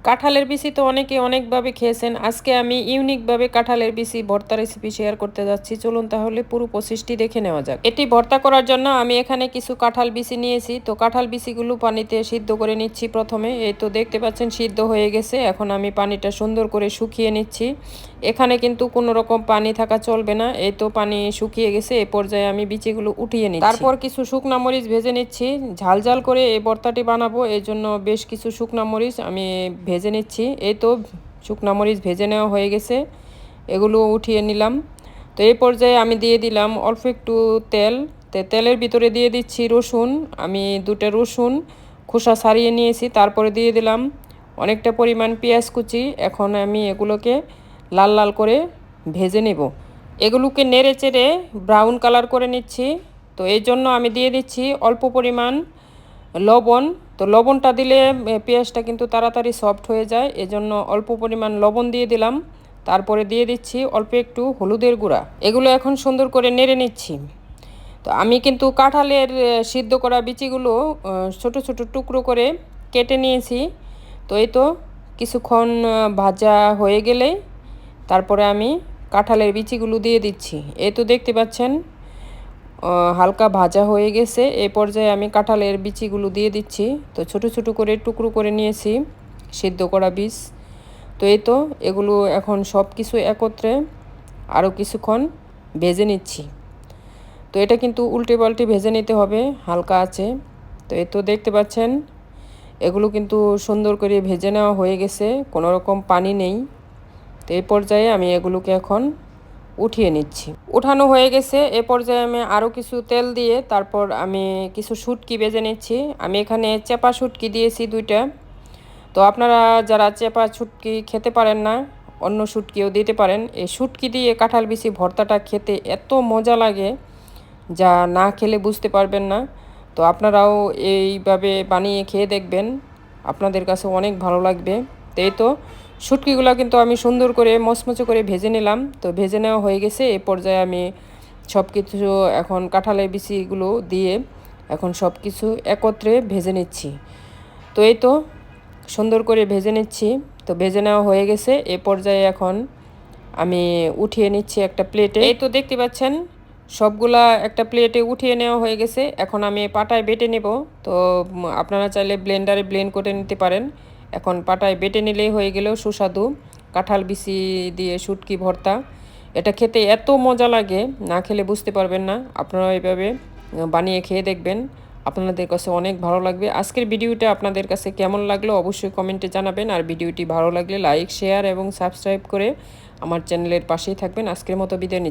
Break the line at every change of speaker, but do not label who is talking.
কাঁঠালের বিচি তো অনেকে অনেকভাবে খেয়েছেন। আজকে আমি ইউনিকভাবে কাঁঠালের বিচি ভর্তা রেসিপি শেয়ার করতে যাচ্ছি। চলুন তাহলে পুরো প্রসেসটি দেখে নেওয়া যাক। এটি ভর্তা করার জন্য আমি এখানে কিছু কাঁঠাল বিচি নিয়েছি। তো কাঁঠাল বিচিগুলো পানিতে সিদ্ধ করে নিচ্ছি প্রথমে। এই তো দেখতে পাচ্ছেন সিদ্ধ হয়ে গেছে। এখন আমি পানিটা সুন্দর করে শুকিয়ে নিচ্ছি। এখানে কিন্তু কোনো রকম পানি থাকা চলবে না। এই তো পানি শুকিয়ে গেছে। এই পর্যায়ে আমি বিচিগুলো উঠিয়ে নিচ্ছি। তারপর কিছু শুকনা মরিচ ভেজে নিচ্ছি। ঝাল ঝাল করে এই ভর্তাটি বানাবো, এই জন্য বেশ কিছু শুকনা মরিচ আমি ভেজে নিচ্ছি। এই তো শুকনা মরিচ ভেজে নেওয়া হয়ে গেছে, এগুলো উঠিয়ে নিলাম। তো এই পর্যায়ে আমি দিয়ে দিলাম অল্প একটু তেল। তেলের ভিতরে দিয়ে দিচ্ছি রসুন। আমি 2টা রসুন খোসা ছাড়িয়ে নিয়েছি। তারপরে দিয়ে দিলাম অনেকটা পরিমাণ পেঁয়াজ কুচি। এখন আমি এগুলোকে লাল লাল করে ভেজে নেব। এগুলোকে নেড়ে চেড়ে ব্রাউন কালার করে নিচ্ছি। তো এই জন্য আমি দিয়ে দিচ্ছি অল্প পরিমাণ লবণ। তো লবণটা দিলে পেঁয়াজটা কিন্তু তাড়াতাড়ি সফট হয়ে যায়, এজন্য অল্প পরিমাণ লবণ দিয়ে দিলাম। তারপরে দিয়ে দিচ্ছি অল্প একটু হলুদের গুঁড়া। এগুলো এখন সুন্দর করে নেড়ে নিচ্ছি। তো আমি কিন্তু কাঁঠালের সিদ্ধ করা বিচিগুলো ছোট ছোট টুকরো করে কেটে নিয়েছি। তো এই তো কিছুক্ষণ ভাজা হয়ে গেলে তারপরে আমি কাঁঠালের বিচিগুলো দিয়ে দিচ্ছি। এই তো দেখতে পাচ্ছেন হালকা ভাজা হয়ে গেছে। এই পর্যায়ে আমি কাঁঠালের বিচিগুলো দিয়ে দিচ্ছি। তো ছোট ছোট করে টুকরো করে নিয়েছি সিদ্ধ করা বীজ। তো এই তো এগুলো এখন সব কিছু একত্রে আরও কিছুক্ষণ ভেজে নিচ্ছি। তো এটা কিন্তু উল্টে পাল্টে ভেজে নিতে হবে হালকা আছে। তো এই তো দেখতে পাচ্ছেন এগুলো কিন্তু সুন্দর করে ভেজে নেওয়া হয়ে গেছে, কোনো রকম পানি নেই। তো এই পর্যায়ে আমি এগুলোকে এখন উঠিয়ে নিচ্ছি। উঠানো হয়ে গেছে। এ পর্যায়ে আমি আরও কিছু তেল দিয়ে তারপর আমি কিছু শুটকি ভেজে নিচ্ছি। আমি এখানে চেপা শুটকি দিয়েছি 2টা। তো আপনারা যারা চেপা শুটকি খেতে পারেন না, অন্য শুটকিও দিতে পারেন। এই শুটকি দিয়ে কাঁঠাল বিচি ভর্তাটা খেতে এত মজা লাগে, যা না খেলে বুঝতে পারবেন না। তো আপনারাও এইভাবে বানিয়ে খেয়ে দেখবেন, আপনাদের কাছে অনেক ভালো লাগবে। তো এই তো শুটকিগুলো কিন্তু আমি সুন্দর করে মচমচে করে ভেজে নিলাম। তো ভেজে নেওয়া হয়ে গেছে। এই পর্যায়ে আমি সব কিছু এখন কাঁঠালের বিচিগুলো দিয়ে এখন সব কিছু একত্রে ভেজে নিচ্ছি। তো এই তো সুন্দর করে ভেজে নিচ্ছি। তো ভেজে নেওয়া হয়ে গেছে। এ পর্যায়ে এখন আমি উঠিয়ে নিচ্ছি একটা প্লেটে। এই তো দেখতে পাচ্ছেন সবগুলা একটা প্লেটে উঠিয়ে নেওয়া হয়ে গেছে। এখন আমি পাটায় বেটে নেব। তো আপনারা চাইলে ব্লেন্ডারে ব্লেন্ড করে নিতে পারেন। এখন পাটায় বেটে নিলেই হয়ে গেল সুস্বাদু কাঁঠাল বিচি দিয়ে শুটকি ভর্তা। এটা খেতে এত মজা লাগে, না খেলে বুঝতে পারবেন না। আপনারা এইভাবে বানিয়ে খেয়ে দেখবেন, আপনাদের কাছে অনেক ভালো লাগবে। আজকের ভিডিওটা আপনাদের কাছে কেমন লাগলো অবশ্যই কমেন্টে জানাবেন। আর ভিডিওটি ভালো লাগলে লাইক, শেয়ার এবং সাবস্ক্রাইব করে আমার চ্যানেলের পাশেই থাকবেন। আজকের মতো বিদায় নিচ্ছি।